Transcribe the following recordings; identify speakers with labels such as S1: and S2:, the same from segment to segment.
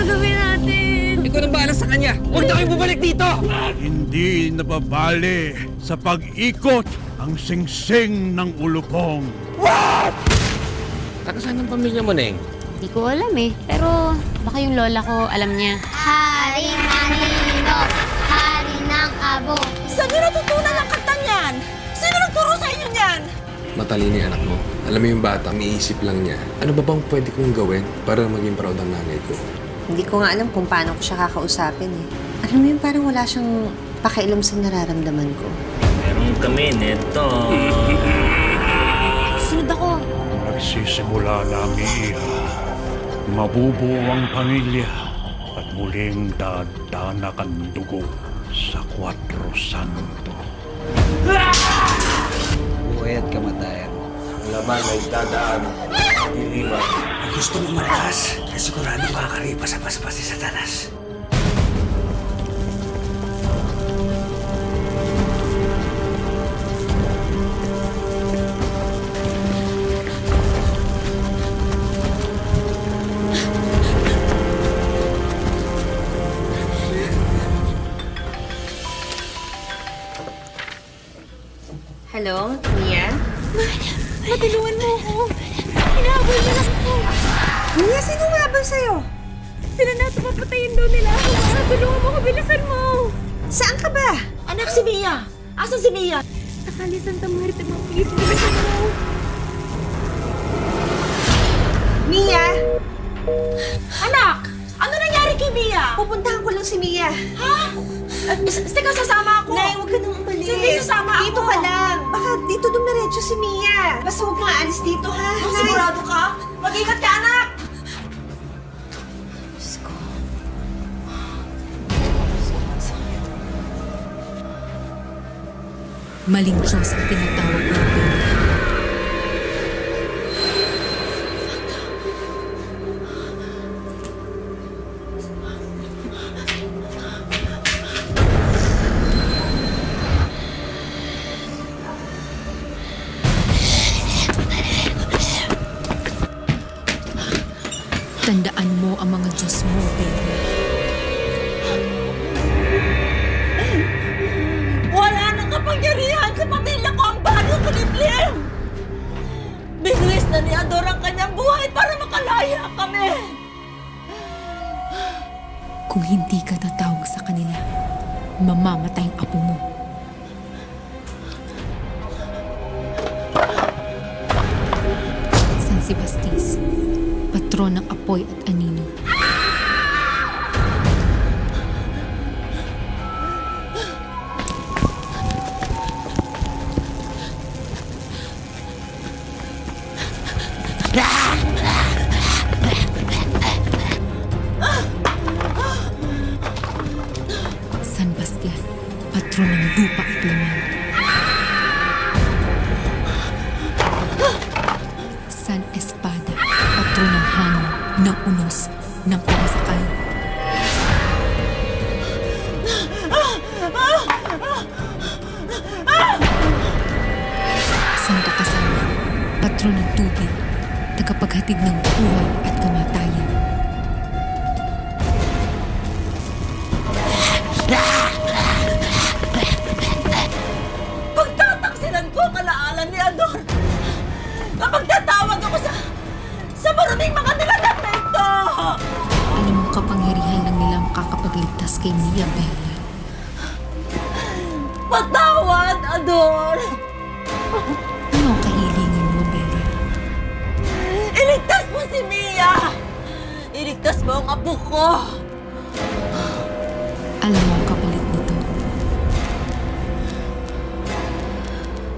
S1: gagawin natin?
S2: Ikaw nang bahala sa kanya. Huwag na kayong bumalik dito!
S3: Hindi nababali sa pag-ikot ang singsing ng ulupong.
S2: Taga saan ang pamilya mo, Neng?
S1: Hindi ko alam eh. Pero baka yung lola ko alam niya.
S4: Hari Manino, hari ng abo.
S5: Saan niyo natutunan ang kantang yan? Sino nagturo sa inyo niyan?
S6: Matalino yung anak mo. Alam mo yung bata, may isip lang niya. Ano ba bang pwede kong gawin para maging proud ang nanay ko?
S7: Hindi ko nga alam kung paano ko siya kakausapin eh. Alam mo yun, parang wala siyang pakialam sa nararamdaman ko.
S8: Meron kami nito.
S1: Sunod ako.
S3: Nagsisimula na ang iiha. Mabubuo ang pamilya at muling dadanak ang dugo sa Cuatro Santo.
S2: Buhay at kamatayan.
S8: Ang laman ay dadaan. Diliman.
S2: Gusto mo malakas? Sigurado kakaripa sa paspas si Satanas.
S7: Hello, Mia?
S5: Matulungan mo ako. Hinahabol na lang ako.
S7: Mia, sino umabol sa'yo?
S5: Sila na papatayin daw nila ako. Mara, tulungan mo ko. Bilisan mo.
S7: Saan ka ba?
S5: Anak, si Mia. Asan si Mia?
S1: Sa Kali Santa Muerte, please, bilisan mo.
S7: Mia!
S5: Anak! Ano nangyari kay Mia?
S7: Pupuntahan ko lang si Mia.
S5: Ha? Teka, sasama ako.
S7: Nay, huwag ka nang umalis.
S5: Sige, sasama ako.
S7: Dito ka lang. Baka dito dumiretso si Mia. Basta huwag kang aalis dito, ha?
S5: Oh,
S7: Nay.
S5: sigurado ka? Mag-ingat ka, anak!
S9: Maling Diyos ang tinatawag ng Bella. Tandaan mo ang mga Diyos mo, Bella.
S5: Wala nang kapangyarihan sa pamilya ko ang bagyong kulimlim! Binuwis na ni Ador ang kanyang buhay para makalaya kami!
S9: Kung hindi ka tatawag sa kanila, mamamatay ang apo mo. San Sebastis, patron ng apoy at anino. San Bastian, patron ng lupa at laman. San Espada, patron ng hangin, ng unos, ng pamasakan. Santa Casana, patron ng tubig, tagapaghatid ng buhay at kamatayan.
S5: Pagtataksilan ko ang alaalan ni Ador kapag tatawag ako sa maruming mga nilalang na ito!
S9: Alam mong kapangyarihan lang nila makakapagligtas kay Mia, Bella.
S5: Patawad, Ador!
S9: Ano ang kahilingan mo, Bella?
S5: Iligtas mo si Mia! Iligtas mo ang apo ko!
S9: Alam mo ang kapalit nito.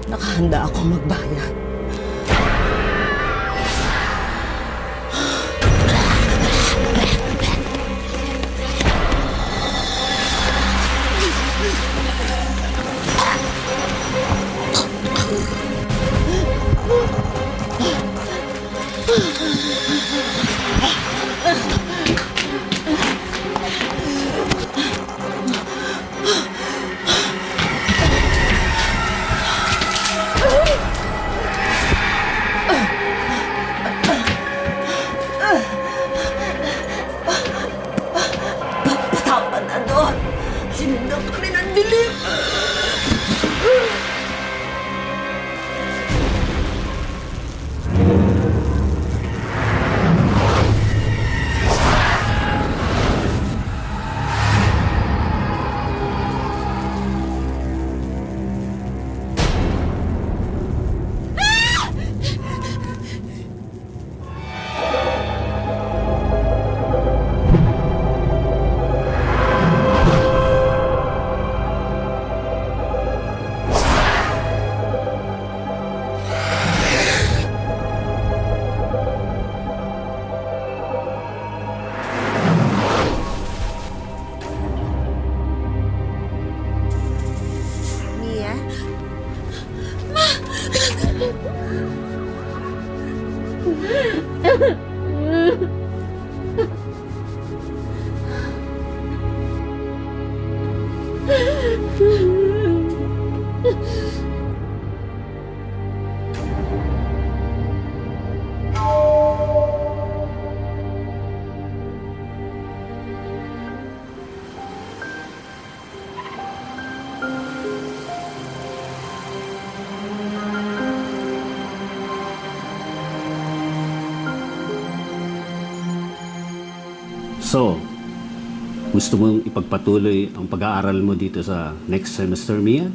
S5: Nakahanda ako magbayad. sinundan ka rin ang dilim.
S7: Mia?
S10: So, gusto mong ipagpatuloy ang pag-aaral mo dito sa next semester, Mia?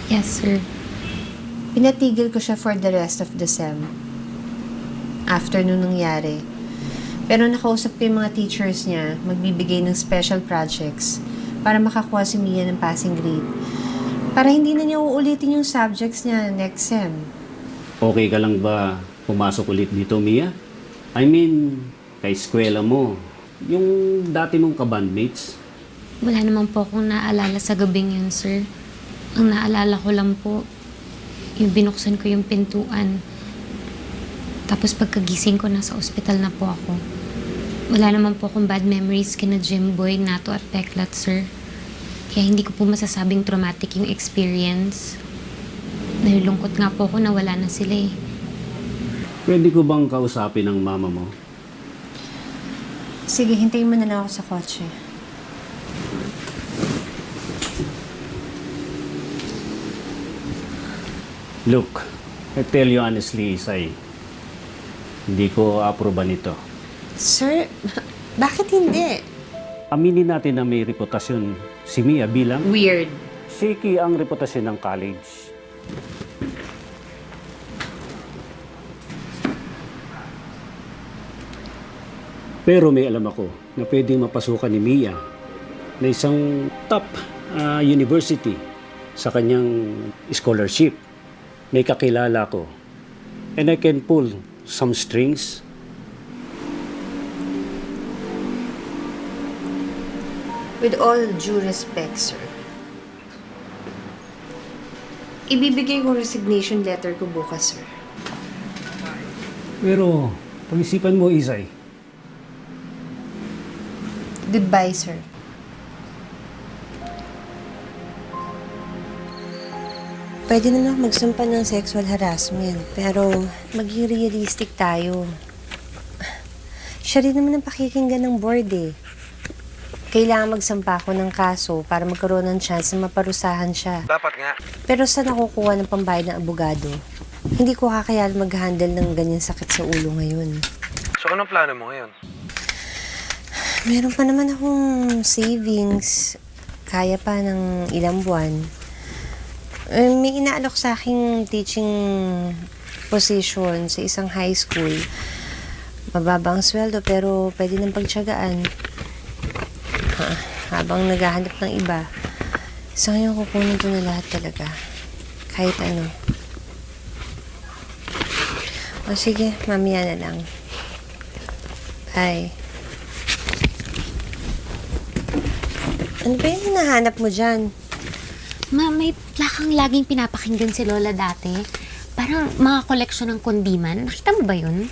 S1: Yes, sir.
S7: Pinatigil ko siya for the rest of the sem. After nung nangyari. Pero nakausap ko yung mga teachers niya, magbibigay ng special projects para makakuha si Mia ng passing grade. Para hindi na niya uulitin yung subjects niya next sem.
S10: Okay ka lang ba pumasok ulit dito, Mia? I mean, kay eskwela mo, yung dati mong kabandmates.
S1: Wala naman po akong naalala sa gabing yun, sir. Ang naalala ko lang po, yung binuksan ko yung pintuan. Tapos pagkagising ko, nasa ospital na po ako. Wala naman po akong bad memories kina Jimboy, Nato at Peklat, sir. Kaya hindi ko po masasabing traumatic yung experience. Nalulungkot nga po ako na wala na sila eh.
S10: Pwede ko bang kausapin ang mama mo?
S7: Sige, hintayin mo na lang ako sa kotse.
S10: Look, I tell you honestly, Isay, hindi ko aproban ito.
S7: Sir, bakit hindi?
S10: Aminin natin na may reputasyon si Mia bilang
S1: Weird.
S10: shaky ang reputasyon ng college. Pero may alam ako na pwedeng mapasukan ni Mia na isang top university sa kanyang scholarship. May kakilala ko. And I can pull some strings.
S7: With all due respect, sir. Ibibigay ko resignation letter ko bukas, sir.
S10: Pero pag-isipan mo, Isay.
S7: Goodbye, sir. Pwede na magsampa ng sexual harassment, pero maging realistic tayo. Siya rin naman ang pakikinggan ng board eh. Kailangan magsampa ako ng kaso para magkaroon ng chance na maparusahan siya.
S6: Dapat nga.
S7: Pero saan nakukuha ng pambayad ng abogado? Hindi ko kakayanan mag-handle ng ganyan sakit sa ulo ngayon.
S6: So, anong plano mo ngayon?
S7: Meron pa naman akong savings. Kaya pa ng ilang buwan. May inaalok sa aking teaching position sa isang high school. Mababa ang sweldo pero pwede nang pagtiyagaan. Habang naghahanap ng iba. So ngayon kukunin ko na lahat talaga. Kahit ano. O sige, mamaya na lang. Bye. Ano ba yung hinahanap mo dyan?
S1: Ma, may plakang laging pinapakinggan si Lola dati. Parang mga koleksyon ng kundiman. Nakita mo ba yun?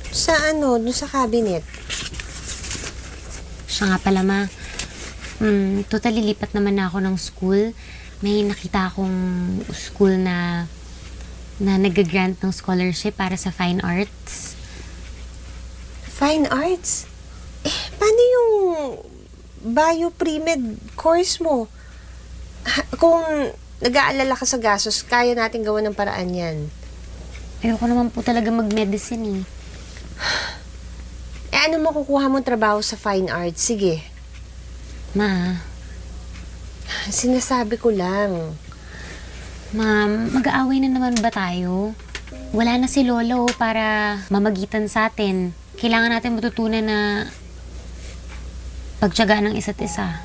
S7: Sa ano? Doon sa cabinet?
S1: Siya nga pala, ma. Totally lipat naman na ako ng school. May nakita akong school na nag-grant ng scholarship para sa fine arts.
S7: Fine arts? Eh, Paano yung bio-pre-med course mo? Kung nag-aalala ka sa gastos, kaya natin gawa ng paraan yan.
S1: Ayoko naman po talaga mag-medicine eh.
S7: Ano makukuha mong trabaho sa fine arts? Sige.
S1: Ma,
S7: Sinasabi ko lang.
S1: ma'am, mag-aaway na naman ba tayo? Wala na si Lolo para mamagitan sa atin. Kailangan natin matutunan na pagtiyagaan ng isa't isa.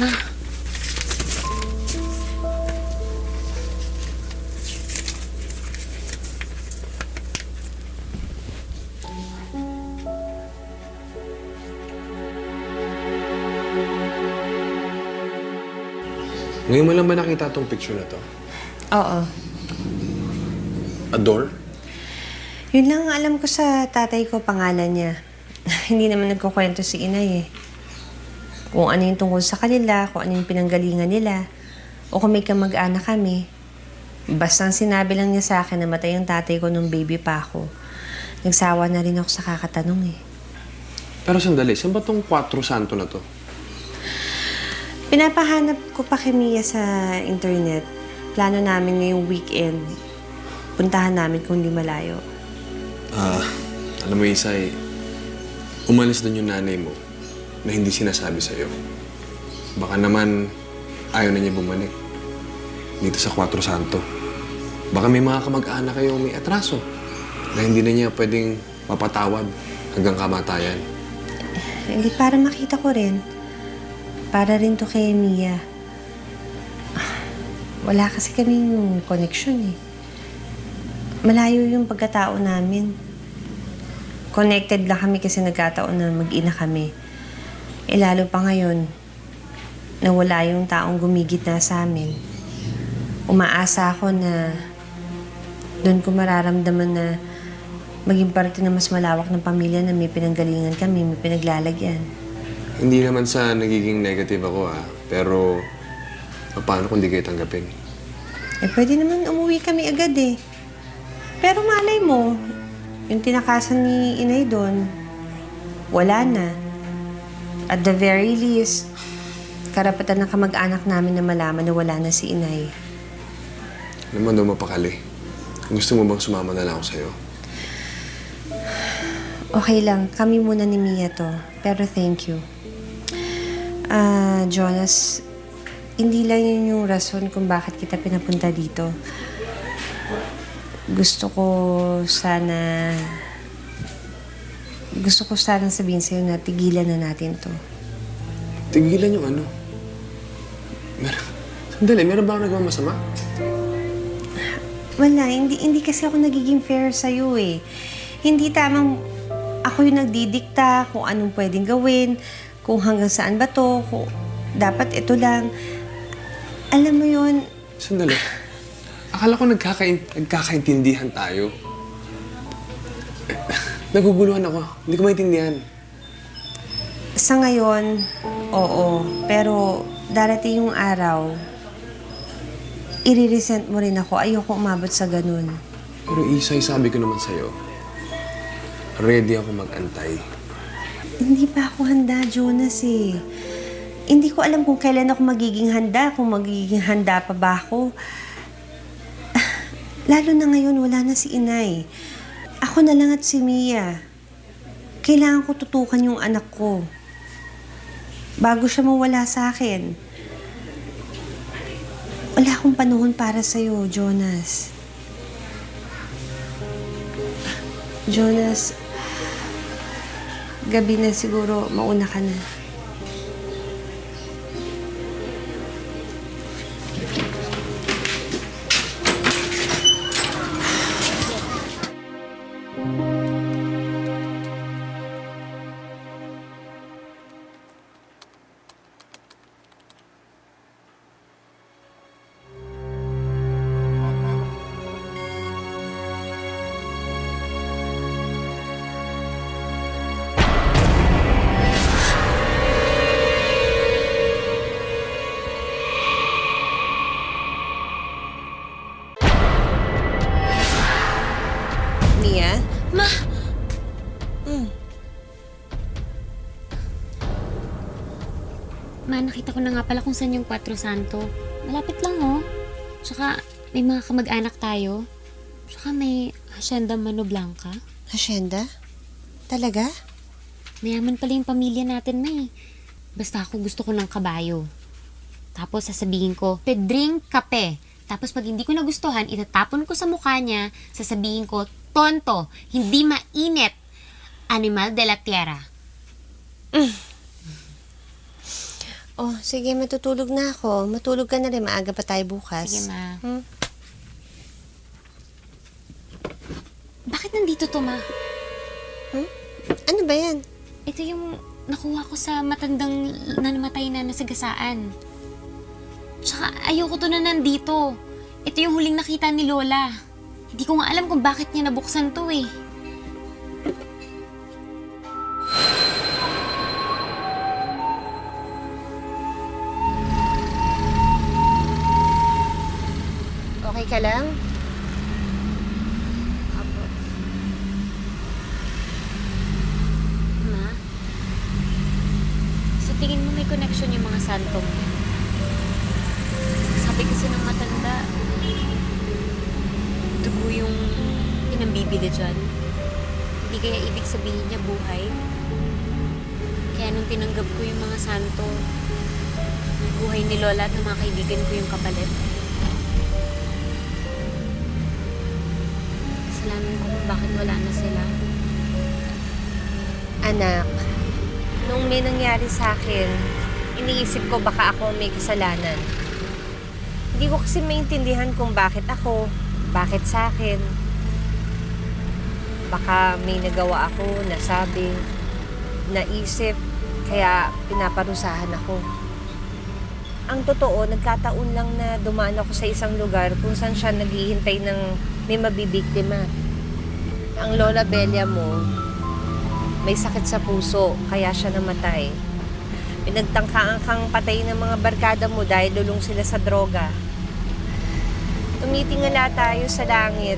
S1: Ma,
S6: Ngayon mo lang ba nakita tong picture na to?
S7: Oo.
S6: Adore?
S7: Yun lang ang alam ko sa tatay ko, pangalan niya. Hindi naman nagkukwento si inay eh. Kung ano yung tungkol sa kanila, kung ano yung pinanggalingan nila, o kung may kamag-anak kami. Basta ang sinabi lang niya sa akin na matay ang tatay ko nung baby pa ako. Nagsawa na rin ako sa kakatanong eh.
S6: Pero sandali, saan ba tong 4 Santo na to?
S7: Pinapahanap ko pa kay Mia sa internet. Plano namin ngayong weekend. Puntahan namin kung hindi malayo.
S6: Alam mo, Isay, umalis doon yung nanay mo na hindi sinasabi sa'yo. Baka naman ayaw na niya bumalik dito sa 4 Santo. Baka may mga kamag-anak kayo may atraso na hindi na niya pwedeng mapatawad hanggang kamatayan.
S7: Hindi, para makita ko rin. Para rin to kay Mia. Wala kasi kaming connection eh. Malayo yung pagkatao namin. Connected lang kami kasi nagkataon na mag-ina kami. Eh lalo pa ngayon, na wala yung taong gumigit na sa amin. Umaasa ako na doon ko mararamdaman na maging parte na mas malawak ng pamilya na may pinanggalingan kami, may pinaglalagyan.
S6: Hindi naman sa nagiging negative ako pero paano kung di kayo tanggapin?
S7: Eh pwede naman umuwi kami agad eh. Pero malay mo, yung tinakasan ni inay doon, wala na. At the very least, karapatan ng kamag-anak namin na malaman na wala na si inay.
S6: Alam mo, daw mapakali. Gusto mo bang sumama na lang ako sa'yo?
S7: Okay lang, kami muna ni Mia to. Pero thank you. Jonas, hindi lang yun yung rason kung bakit kita pinapunta dito. Gusto ko sana sabihin sa'yo na tigilan na natin to.
S6: Tigilan yung ano? Sandali, meron ba ako nagmamasama?
S7: Wala, hindi kasi ako nagiging fair sa'yo eh. Hindi tamang ako yung nagdidikta kung anong pwedeng gawin, kung hanggang saan ba to, kung dapat ito lang. Alam mo yun,
S6: Sandali. Akala ko nagkakaintindihan tayo. Naguguluhan ako. Hindi ko maintindihan.
S7: sa ngayon, oo. Pero darating yung araw, i-resent mo rin ako. Ayoko umabot sa ganun.
S6: Pero Isay, sabi ko naman sa'yo, ready ako mag-antay.
S7: Hindi pa ako handa, Jonas eh. Hindi ko alam kung kailan ako magiging handa, kung magiging handa pa ba ako. Lalo na ngayon, wala na si Inay. Ako na lang at si Mia. Kailangan ko tutukan yung anak ko. Bago siya mawala sa akin. Wala akong panahon para sa'yo, Jonas. Jonas, gabi na siguro, mauna ka na.
S1: nakita ko na nga pala kung saan yung Cuatro Santo. Malapit lang, oh. Tsaka, may mga kamag-anak tayo. Tsaka may Hacienda Mano Blanca.
S7: Hacienda? Talaga?
S1: Mayaman pala yung pamilya natin, May. Basta ako gusto ko ng kabayo. Tapos sasabihin ko, pedring kape. Tapos pag hindi ko nagustuhan, itatapon ko sa mukha niya, sasabihin ko, tonto, hindi mainit. Animal de la tierra.
S7: Oh, sige, matutulog na ako. Matulog ka na rin. Maaga pa tayo bukas.
S1: Sige, Ma.
S7: Hmm?
S1: Bakit nandito to, Ma?
S7: Ano ba yan?
S1: Ito yung nakuha ko sa matandang namatay na nasagasaan. Tsaka ayoko to na nandito. Ito yung huling nakita ni Lola. Hindi ko nga alam kung bakit niya nabuksan to eh.
S7: Okay ka lang?
S1: Apo. Ma? Sa tingin mo may connection yung mga santong yan? Sabi kasi ng matanda, dugo yung pinambibili dyan. Hindi kaya ibig sabihin niya buhay. Kaya nung tinanggap ko yung mga santo, buhay ni Lola at ng mga kaibigan ko yung kapalit. Kasalanan ko kung bakit wala na sila.
S7: Anak, nung may nangyari sa akin, iniisip ko baka ako may kasalanan. Hindi ko kasi maintindihan kung bakit ako, bakit sa akin. Baka may nagawa ako, nasabi, naisip, kaya pinaparusahan ako. Ang totoo, nagkataon lang na dumaan ako sa isang lugar kung saan siya naghihintay ng may mabibiktima. Ang Lola Belia mo, may sakit sa puso, kaya siya namatay. Pinagtangkaan kang patay ng mga barkada mo dahil lulong sila sa droga. Tumitingala tayo sa langit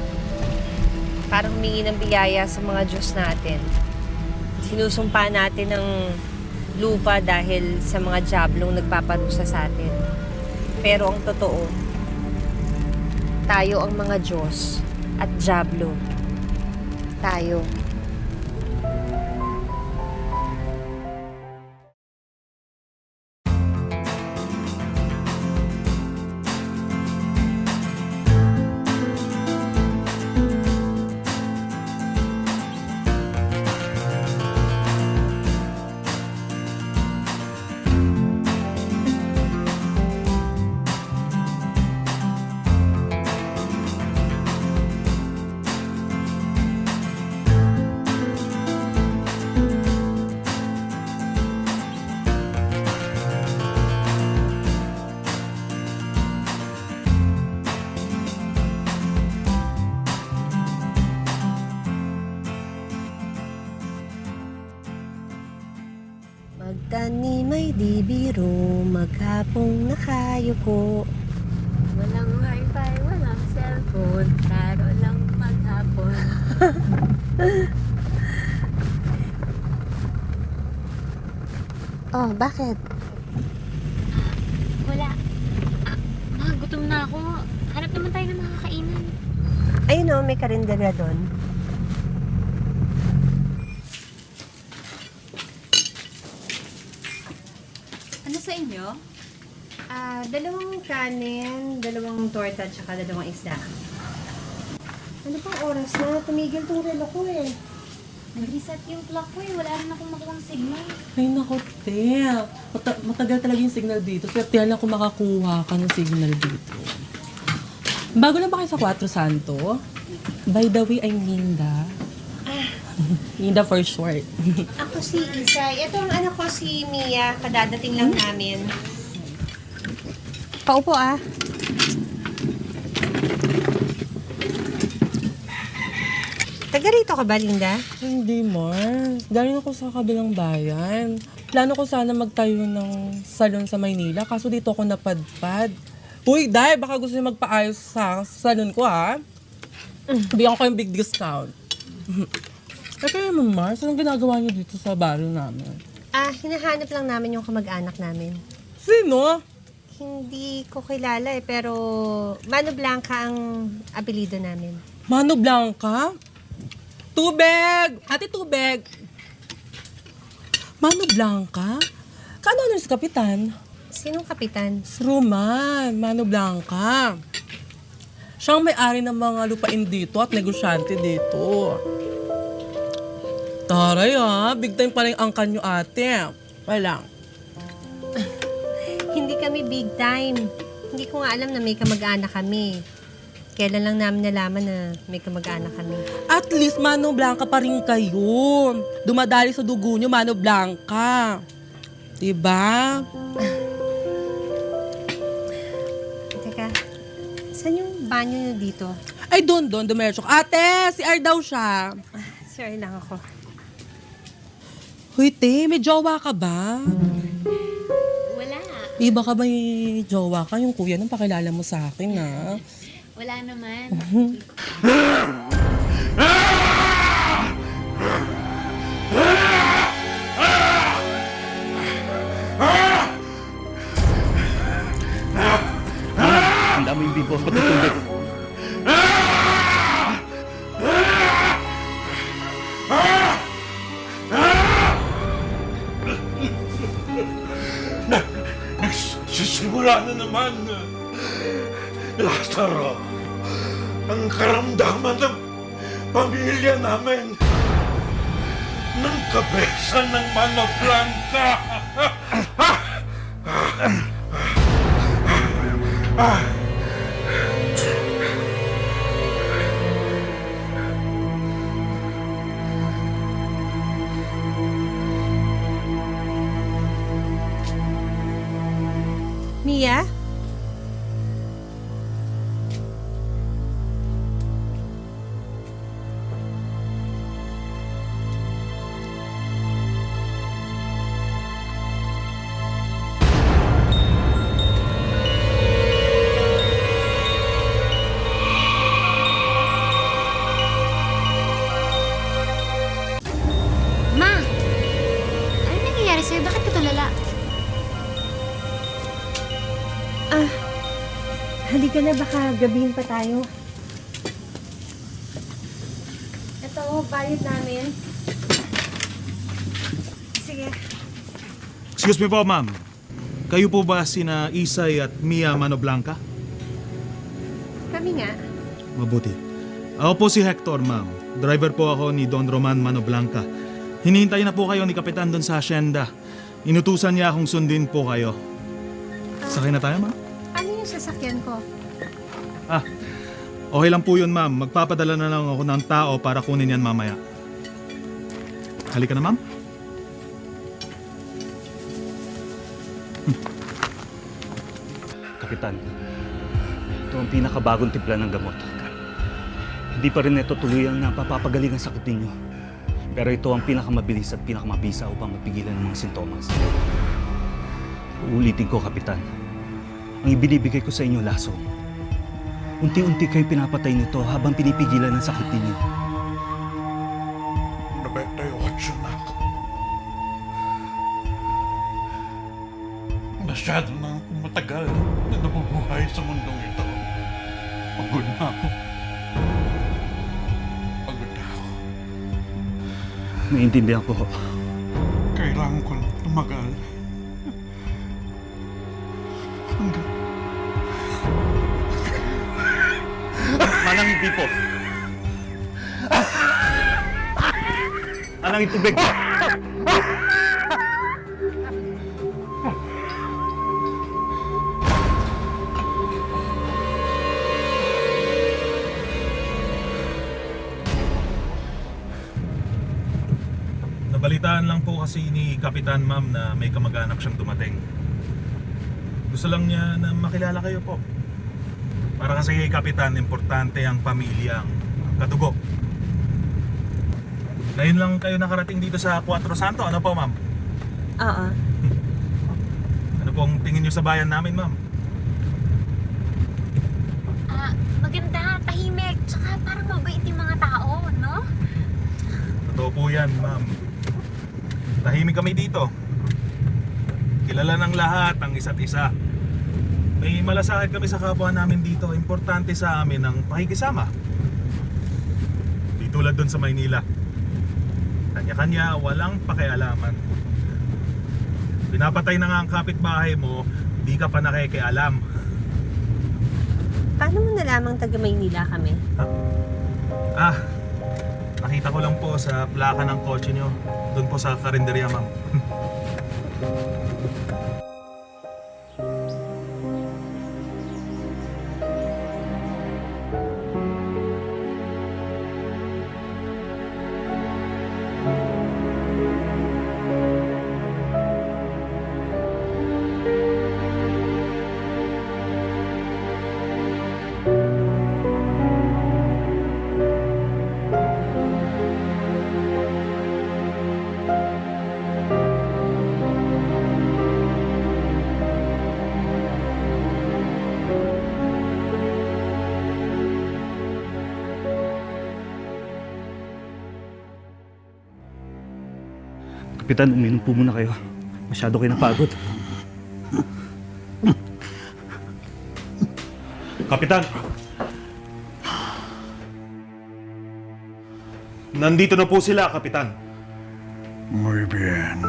S7: para humingi ng biyaya sa mga Diyos natin. Sinusumpa natin ng lupa dahil sa mga diablong nagpaparusa sa atin. Pero ang totoo, tayo ang mga Diyos at diablo. Tayo. Magtanim ay di biro, maghapong nakayuko.
S1: Walang wifi, walang cellphone, klaro lang maghapon.
S7: Oh, bakit?
S1: Wala. Gutom na ako. Hanap naman tayo ng mga kainan.
S7: Ayun o, may karinderya doon.
S11: Ano sa inyo?
S7: Dalawang kanin, dalawang torta, tsaka dalawang isda. Ano pang oras na? Tumigil tong relo ko eh.
S1: Nag-reset yung clock ko eh. Wala rin akong makuha signal.
S5: Ay, naku, te. Matagal talaga yung signal dito. Swertihan lang kung makakuha ka ng signal dito. Bago lang ba kayo sa Cuatro Santo? By the way, I'm Linda. Linda for short.
S7: Ako si Isay. Ito ang anak ko si Mia. Kadadating lang namin. Paupo ah. Taga rito ka ba, Linda?
S5: Hindi, Mars. Galing ako sa kabilang bayan. Plano ko sana magtayo ng salon sa Maynila, kaso dito ako napadpad. Uy, Day, baka gusto niyo magpaayos sa salon ko, ha? Bigyan ko yung big discount. Eh, kaya naman, Mars, anong ginagawa niyo dito sa barrio namin?
S7: Hinahanap lang namin yung kamag-anak namin.
S5: Sino?
S7: Hindi ko kilala eh, pero Mano Blanca ang apelido namin.
S5: Mano Blanca? Tubig! Ate, tubig! Mano Blanca? Kano si Kapitan?
S7: Sinong kapitan?
S5: Si Roman, Mano Blanca. Siyang may-ari ng mga lupain dito at negosyante dito. Taray big time pa rin ang kanyo ate. Walang.
S7: Hindi kami big time. Hindi ko nga alam na may kamag-anak kami. Kailan lang namin nalaman na may kamag-anak kami.
S5: At least Mano Blanca pa rin kayo. Dumadali sa dugo nyo, Mano Blanca. Diba?
S7: Teka, saan yung banyo nyo dito?
S5: Ay, doon, dumiretso. Ate, si R daw siya.
S7: Sorry lang ako.
S5: Hoy, te, may jowa ka ba?
S4: Wala.
S5: Iba ka ba may jowa ka? Yung kuya nang pakilala mo sa akin, ha?
S4: Wala naman.
S3: Ang daming bibo, patutulog.
S8: Nagsisimula na naman. Lazaro, ang karamdaman ng pamilya namin ng kabesa ng Mano Blanca.
S7: Mia?
S4: Ma! Ano nangyayari sa'yo? Bakit ka tulala?
S7: Halika na, baka gabihin pa tayo. Ito, bayad namin. Sige.
S12: Excuse me po, ma'am. Kayo po ba sina Isay at Mia Mano Blanca?
S7: Kami nga.
S12: Mabuti. Ako po si Hector, ma'am. Driver po ako ni Don Roman Mano Blanca. Hinihintay na po kayo ni Kapitan doon sa asyenda. Inutusan niya akong sundin po kayo. Sakay na tayo, ma'am?
S7: Ano yung sasakyan ko?
S12: Okay lang po yun, ma'am. Magpapadala na lang ako ng tao para kunin yan mamaya. Halika na, ma'am.
S3: Kapitan, ito ang pinakabagong timpla ng gamot. Hindi pa rin ito tuluyang napapapagaling ang sakit ninyo. Pero ito ang pinakamabilis at pinakamabisa upang mapigilan ng mga sintomas. Uulitin ko, Kapitan. Ang ibinibigay ko sa inyo, laso. Unti-unti kayo pinapatay nito habang pinipigilan ang sakit ninyo.
S8: 98 na ako. Masyado na akong matagal na nabubuhay sa mundong ito. Pagod na ako. Pagod na ako.
S3: Naiintindihan ko.
S8: Kailangan ko lang tumagal.
S3: Manang hindi po. Manang itubig.
S12: Nabalitaan lang po kasi ni Kapitan, ma'am, na may kamag-anak siyang dumating. Gusto lang niya na makilala kayo po. Para kasi kay Kapitan, importante ang pamilya, ang kadugo. Ngayon lang kayo nakarating dito sa Cuatro Santo. Ano po, ma'am?
S7: Oo.
S12: Ano pong tingin niyo sa bayan namin, ma'am?
S4: Maganda, tahimik, tsaka parang mabait yung mga tao, no?
S12: Totoo po yan, ma'am. Tahimik kami dito. kilala ng lahat ang isa't isa. May malasakit kami sa kapwa namin dito. Importante sa amin ang pakikisama. Di tulad dun sa Maynila. Kanya-kanya, walang pakialaman. Pinapatay na nga ang kapitbahay mo, di ka pa nakikialam.
S7: Paano mo nalamang taga Maynila kami?
S12: Nakita ko lang po sa plaka ng kotse nyo. Doon po sa karinderya, ma'am.
S3: Kapitan, uminom po muna kayo. Masyado kayo napagod.
S12: Kapitan! Nandito na po sila, Kapitan.
S8: Muy bien.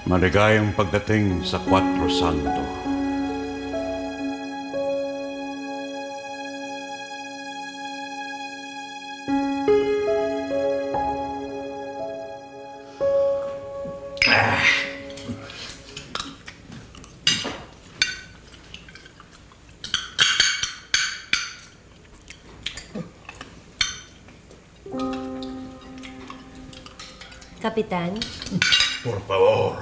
S8: Maligayang pagdating sa Cuatro Santo.
S7: Kapitan?
S8: Por favor,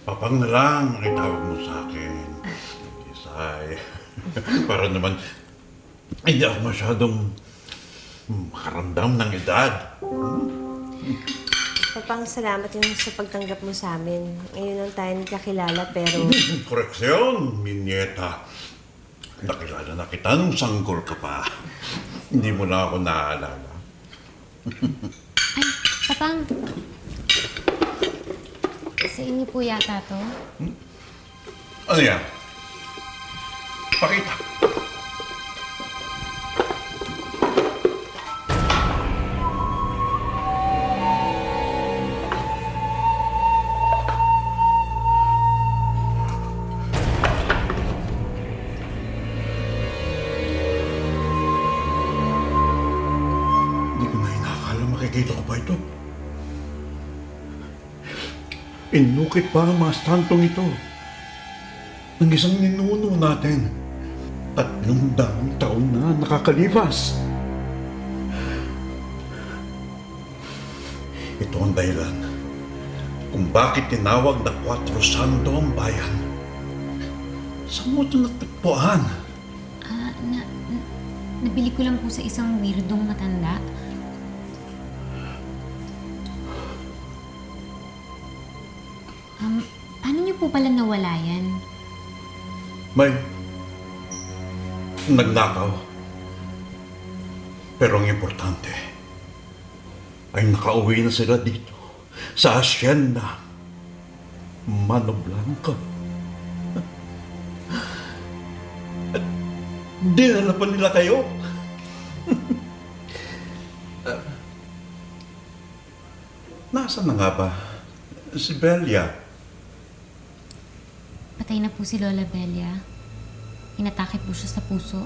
S8: papang na lang ang itawag mo sa akin. Isay. Para naman, hindi ako masyadong makaramdam ng edad.
S7: Papang, salamat yung sa pagtanggap mo sa amin. Ngayon lang tayo nagkakilala pero...
S8: Koreksyon, Minyeta. Nakilala na kita nung sanggol ka pa. Hindi mo na ako naaalala.
S1: Ay, Papang. Sa inyo po yata to?
S8: Ano yan? Pakita. Hindi ko na inakala makikita ko pa ito. Inukit pa ang mga stantong ito ng isang ninuno natin. 300 taon na nakakalipas. Ito ang dahilan kung bakit tinawag na Cuatro Santo ang bayan. Saan mo ito natagpuan?
S1: Nabili ko lang po sa isang weirdong matanda. Paano niyo po pala nawala yan?
S8: May nagnakaw. Pero ang importante ay nakauwi na sila dito sa Hacienda Mano Blanco. At dinala pa nila kayo. Nasaan na nga ba si Belia?
S1: Patay na po si Lola Belia. Inatake po siya sa puso.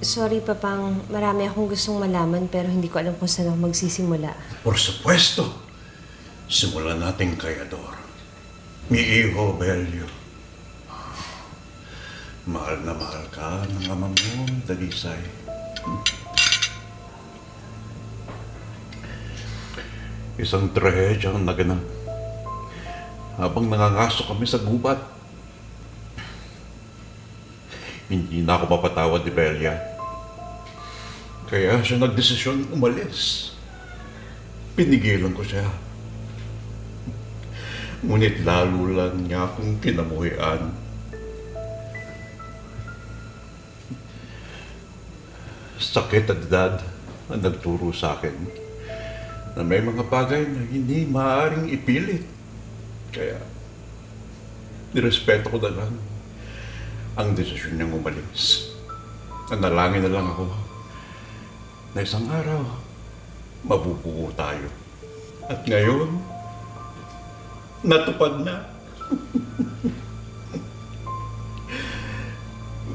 S7: Sorry, Papang. Marami akong gustong malaman pero hindi ko alam kung saan ako magsisimula.
S8: Por supuesto. Simulan natin kay Ador. Mi hijo Belio. Mahal na mahal ka ng ama mo, Dalisay. Isang trahedyang naganap habang nangangaso kami sa gubat. Hindi na ako mapatawad ni Belia. Kaya siya nagdesisyon umalis. Pinigilan ko siya. Ngunit lalo lang niya akong kinamuhian. Sakit at edad ang nagturo sa akin na may mga bagay na hindi maaaring ipilit. Kaya, nirespeto ko na lang ang desisyon niyang umalis. Nanalangin na lang ako na isang araw, mabubuo tayo. At ngayon, natupad na.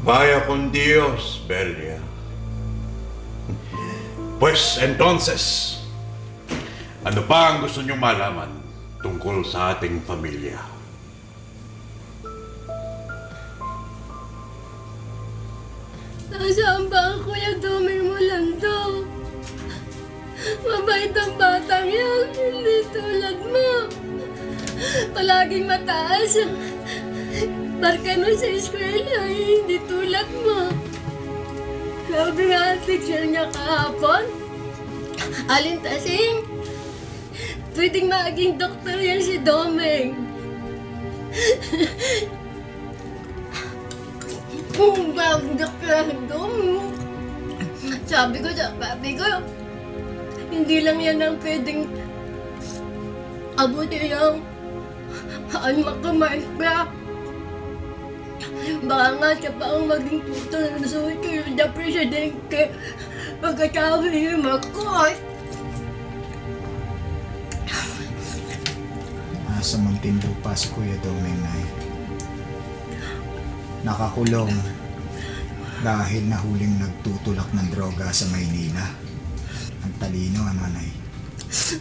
S8: Vaya con Dios, Belia. Pues entonces, ano pa ang gusto niyong malaman tungkol sa ating pamilya?
S4: Nasaan ba ang Kuya Doming Molando? Mabait ang batang yan, hindi tulad mo. Palaging mataas ang barka mo sa eskwela, hindi tulad mo. Sabi nga ang teacher niya kahapon, Alin Tasing, pwedeng maging doktor yan si Doming. Kung bagong doktor ang Doming, sabi ko, hindi lang yan ang pwedeng abuti ng magkamaestra. Baka nga siya pa ang maging tuto ng susunod na presidente pagkatapos ni Marcos.
S2: Nasa Muntinlupa si Kuya Doming, Nay. Nakakulong dahil nahuling nagtutulak ng droga sa Maynila. Ang talino, ano, Nay?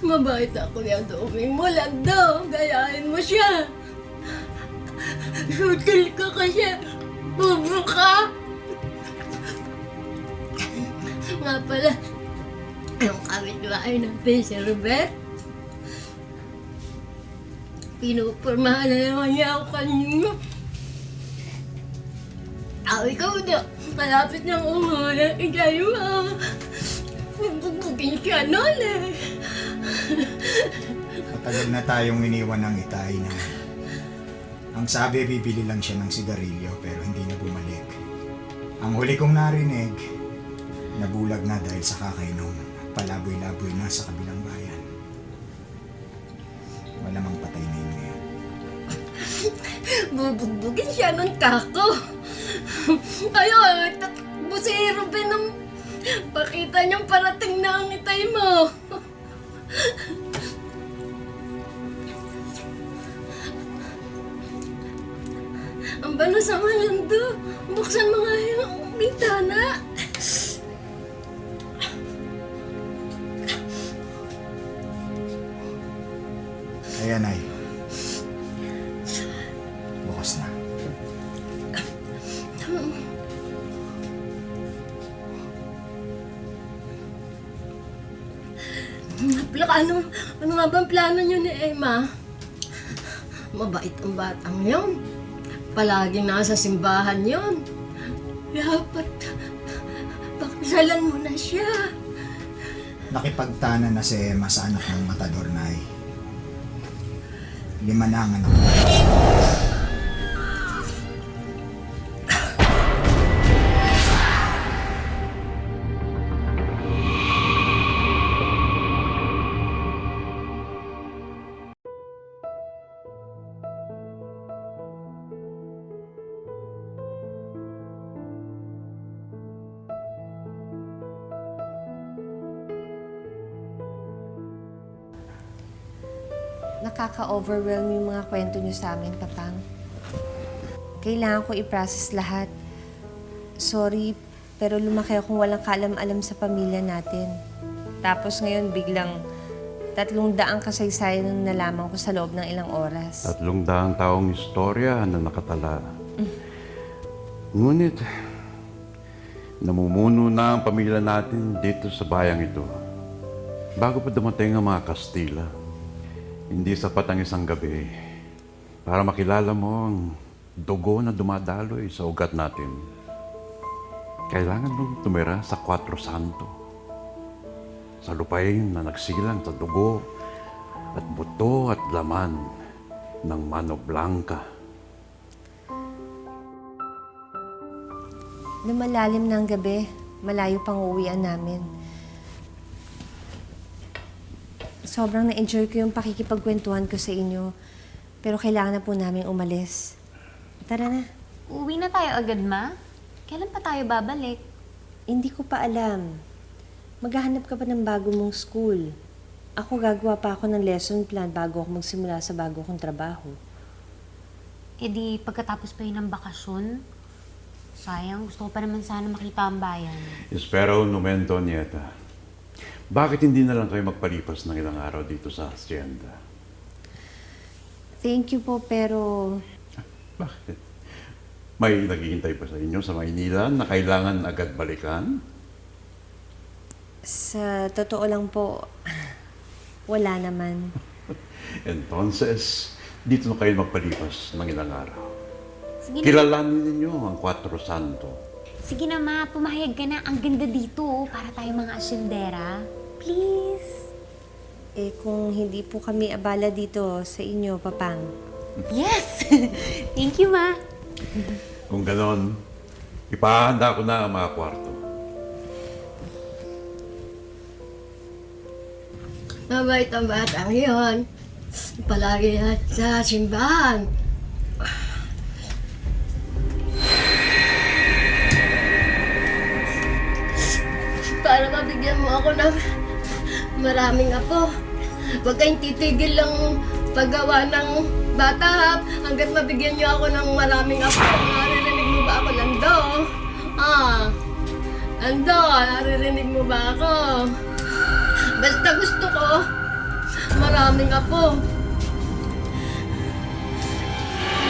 S4: Mabait ako Kuya Doming Molando. Gayahin mo siya. Sutil ka kasi. Bobo ka. Nga pala, yung kapitbahay natin si Robert, pinupurmahan na naman niya ako kanina. Ikaw na, malapit ng umulan, ikay mo. Bubugin siya nun eh.
S2: Matagal na tayong iniwan ng Itay na ang sabi bibili lang siya ng sigarilyo pero hindi na bumalik. Ang huli kong narinig, nabulag na dahil sa kakainom. Palaboy-laboy na sa kabilang bayan. Malamang patay na yun ngayon.
S4: Bubugbugin siya ng kako. Ayun, takbo si Ruben nung pakita niyang parating na ang itay mo. Ang bano sa Molando. Buksan mo nga yung bintana.
S2: Ayan, Nay. Bukas na.
S4: Ano nga bang plano niyo ni Emma? Mabait ang batang yun. Palaging nasa simbahan yun. Dapat pakisalan mo na siya.
S2: Nakipagtana na si Emma sa anak ng matador, Nay. 5 na ang anak.
S7: Nakaka-overwhelm yung mga kwento niyo sa amin, Papang. Kailangan ko i-process lahat. Sorry, pero lumaki akong walang kaalam-alam sa pamilya natin. Tapos ngayon biglang 300 kasaysayan ang nalaman ko sa loob ng ilang oras.
S8: 300 taong istorya na nakatala. Ngunit, namumuno na ang pamilya natin dito sa bayang ito. bago pa dumating ang mga Kastila, hindi sapat ang isang gabi para makilala mo ang dugo na dumadaloy sa ugat natin. Kailangan mong tumira sa Cuatro Santo, sa lupain na nagsilang sa dugo at buto at laman ng Mano Blanca.
S7: Lumalalim na ang gabi. Malayo pang uuwian namin. Sobrang na-enjoy ko yung pakikipagkwentuhan ko sa inyo. Pero kailangan na po namin umalis. Tara na.
S1: Uwi na tayo agad, Ma? Kailan pa tayo babalik?
S7: Hindi ko pa alam. Maghahanap ka pa ng bago mong school. Ako gagawa pa ako ng lesson plan bago ako magsimula sa bago kong trabaho.
S1: E di pagkatapos pa yun ng bakasyon, sayang, gusto ko pa naman sana makita ang bayan.
S8: Espero un momento, nieta. Bakit hindi na lang kayo magpalipas ng ilang araw dito sa hacienda?
S7: Thank you po, pero
S8: Bakit? May naghihintay pa sa inyo sa Maynila na kailangan agad balikan?
S7: sa totoo lang po, wala naman.
S8: Entonces, dito na kayo magpalipas ng ilang araw.
S1: Sige na,
S8: Kilalanin ninyo ang Cuatro Santo.
S1: sige na, Ma, pumahayag ka na. Ang ganda dito, oh, para tayo mga asyendera. Please.
S7: Eh, kung hindi po kami abala dito sa inyo, Papang.
S1: Yes! Thank you, Ma.
S8: Kung ganon, ipahanda ko na ang mga kwarto.
S4: Mabait ang batang yun. Palagi yan sa simbahan. Para mabigyan mo ako ng maraming apo. Huwag kayong titigil lang paggawa ng bata, ha? Hanggat mabigyan niyo ako ng maraming apo. Naririnig mo ba ako, Lando? Lando, naririnig mo ba ako? Basta gusto ko, maraming apo.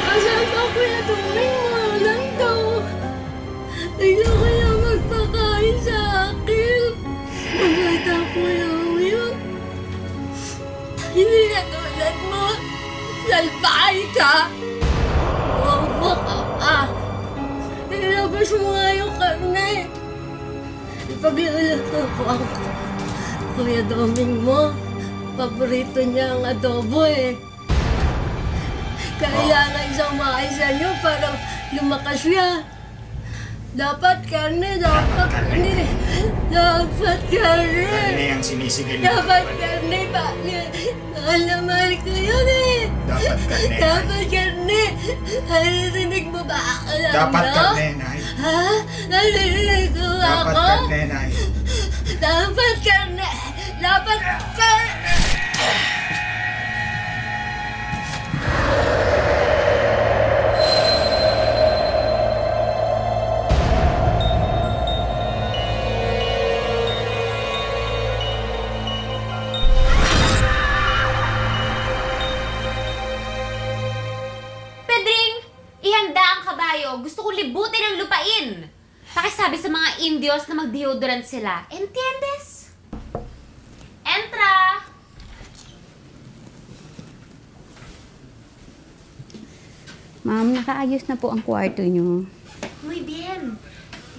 S4: Asan ba kuya Tuming mo, Lando? Hindi kaya magpakain sa akin. Mabait ang kuya mo yun. Hindi na tulad mo. Salbahay ka. Bobo ka pa. Nilabas mo nga yung karne. Ipagluluto ko ang Kuya Doming mo. Paborito niya ang adobo eh. Kailangan isang maisa niyo para lumakas siya. Dapat karne, dapat karne. Dapat karne.
S2: Karne ang sinisigil na.
S4: Dapat karne, pa. Mahal na mahal ko yun eh.
S2: Dapat karne.
S4: Dapat karne. Naririnig mo ba ako, Lando?
S2: Dapat karne, Nay.
S4: Ha? Naririnig mo ba
S2: Dapat
S4: ako?
S2: karne, Nay.
S4: Dapat karne. Dapat karne.
S1: Pedring, ihanda ang kabayo. Gusto ko libutin ang lupain. Pakisabi sa mga Indios na mag-deodorant sila. Entiendes? Entra!
S11: Ma'am, nakaayos na po ang kwarto niyo.
S1: Muy bien.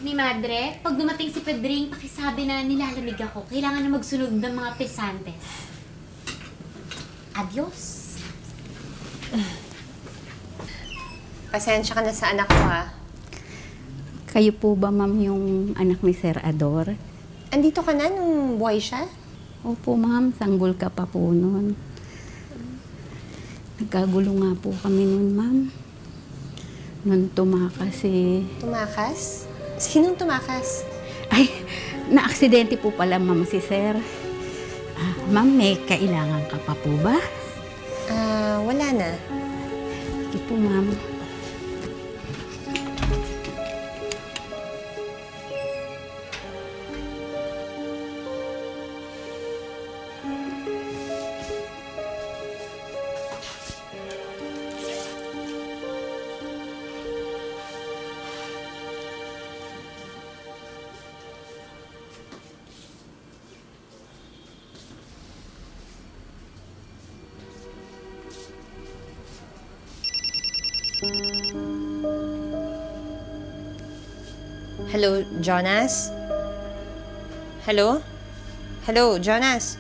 S1: Ni Madre, pag dumating si Pedring, pakisabi na nilalamig ako. Kailangan na magsunog ng mga pesantes. Adios.
S7: Pasensya ka na sa anak ko, ha?
S11: Kayo po ba, ma'am, yung anak ni Sir Ador?
S7: Andito ka na nung buhay siya?
S11: Opo, ma'am. Sanggol ka pa po noon. Nagkagulo nga po kami noon, ma'am. Noon tumakas eh.
S7: Tumakas? Sinong tumakas?
S11: Ay, na-aksidente po pala, ma'am, si Sir. Ma'am, may kailangan ka pa po ba?
S7: Wala na.
S11: Sige po, ma'am.
S7: Hello, Jonas? Hello? Hello, Jonas?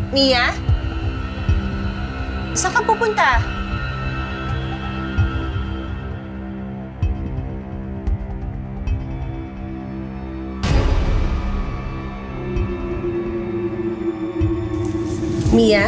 S7: Mia? Saan ka pupunta? Mia?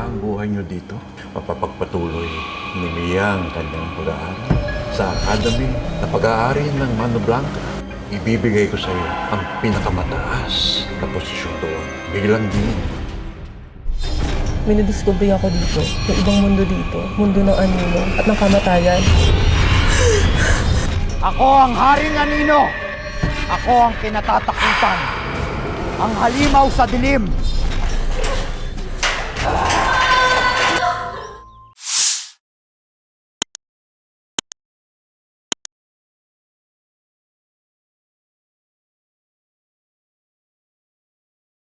S8: Ang buhay niyo dito, mapapagpatuloy ni Mia ang kanyang pag-aaral sa academy na pag-aari ng Mano Blanca. Ibibigay ko sa iyo ang pinakamataas na posisyon doon. Bilang din.
S5: May nadiscovery ako dito. May ibang mundo dito. Mundo ng anino at ng kamatayan.
S13: Ako ang Haring Anino. Ako ang kinatatakutan. Ang halimaw sa dilim.